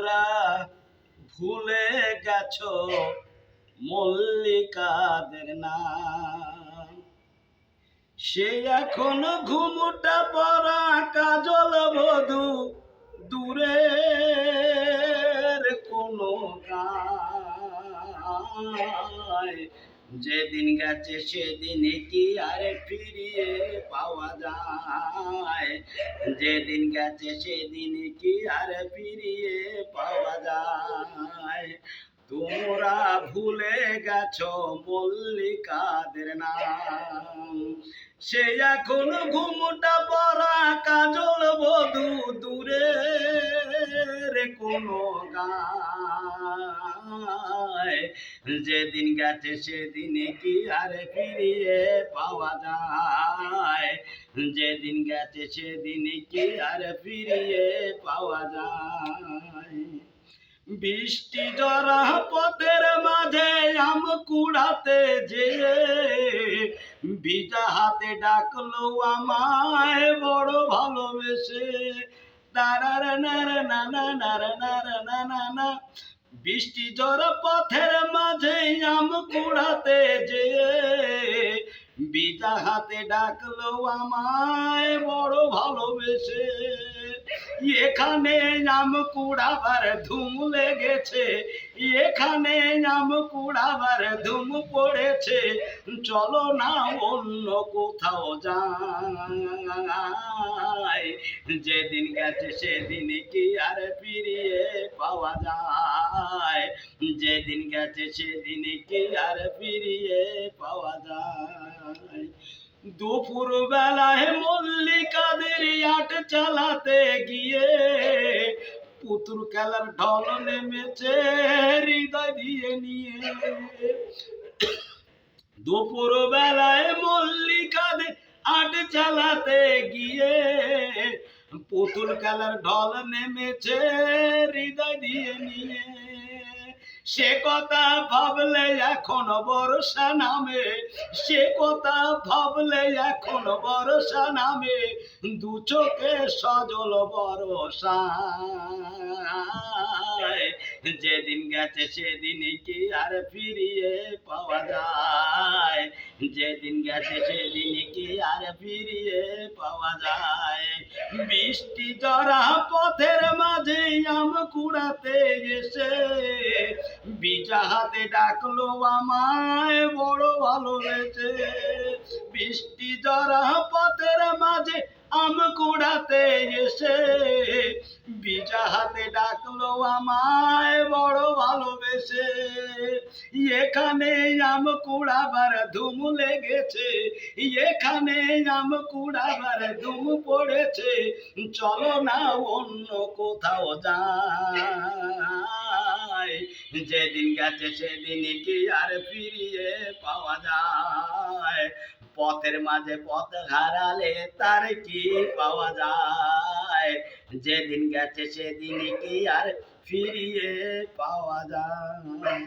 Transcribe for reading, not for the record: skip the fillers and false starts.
তোমরা ভুলে গেছো মল্লিকাদের নাম। সে এখন ঘুমটা পরা কাজল বধূ, দূরের কোনো গায়। যেদিন গেছে সেদিন কি আর ফিরিয়ে পাওয়া যায়? যেদিন গেছে সেদিন কি আর ফিরিয়ে পাওয়া যায়? তোমরা ভুলে গেছো মল্লিকাদের নাম। সে এখন ঘুমটা পরা কাজল বধূ, দূরের কোনো গায়। যেদিন গেছে সেদিন কি আর ফিরিয়ে পাওয়া যায়? যেদিন গেছে সেদিন কি আর ফিরিয়ে পাওয়া যায়? বৃষ্টি জরা পথের মাঝে আম কুড়াতে যে ভিজা হাতে ডাকলো আমায় বড় ভালোবেসে। তারার নারা নানা নারা নারা নানা না। বৃষ্টি জরা পথের মাঝে আম কুড়াতে যে ভিজা হাতে ডাকলো আমায় বড় ভালোবেসে। এখানে আম কুড়াবার ধুম লেগেছে, এখানে আম কুড়াবার ধুম পড়েছে। চলো না অন্য কোথাও যাই। যেদিন গেছে সেদিন কি আর ফিরিয়ে পাওয়া যায়? যেদিন গেছে সেদিন কি আর ফিরিয়ে পাওয়া যায়? দুপুর বেলায় মল্লিকাদের আট চালাতে গিয়ে পুতুল খেলার ঢল নেমেছে হৃদয় দিয়ে নিয়ে। দুপুর বেলায় মল্লিকাদের আট চালাতে গিয়ে পুতুল খেলার ঢল নেমেছে হৃদয় দিয়ে নিয়ে। সে কথা ভাবলে এখন বর্ষা নামে, সে কথা ভাবলে এখন বর্ষা নামে। দু চোখে সজল বর্ষা। যেদিন গেছে সেদিন কি আর ফিরিয়ে পাওয়া যায়? যেদিন গেছে সেদিন কি আর ফিরিয়ে পাওয়া যায়? বৃষ্টি জরা পথের মাঝে আম কুড়াতে এসে ভিজা হাতে ডাকলো আমায় বড় ভালোবেসে। বৃষ্টি জরা পথের মাঝে আম কুড়াতে এসে ভিজা হাতে ডাকলো আমায় বড় ভালোবেসে। এখানে আম কুড়াবার ধুম লেগেছে, এখানে আম কুড়াবার ধুম পড়েছে। চলো না অন্য কোথাও যাই। যেদিন গেছে সেদিন কি আর ফিরিয়ে পাওয়া যায়? পথের মাঝে পথ হারালে তার কি পাওয়া যায়? যেদিন গেছে সেদিন কি আর ফিরিয়ে পাওয়া যায়?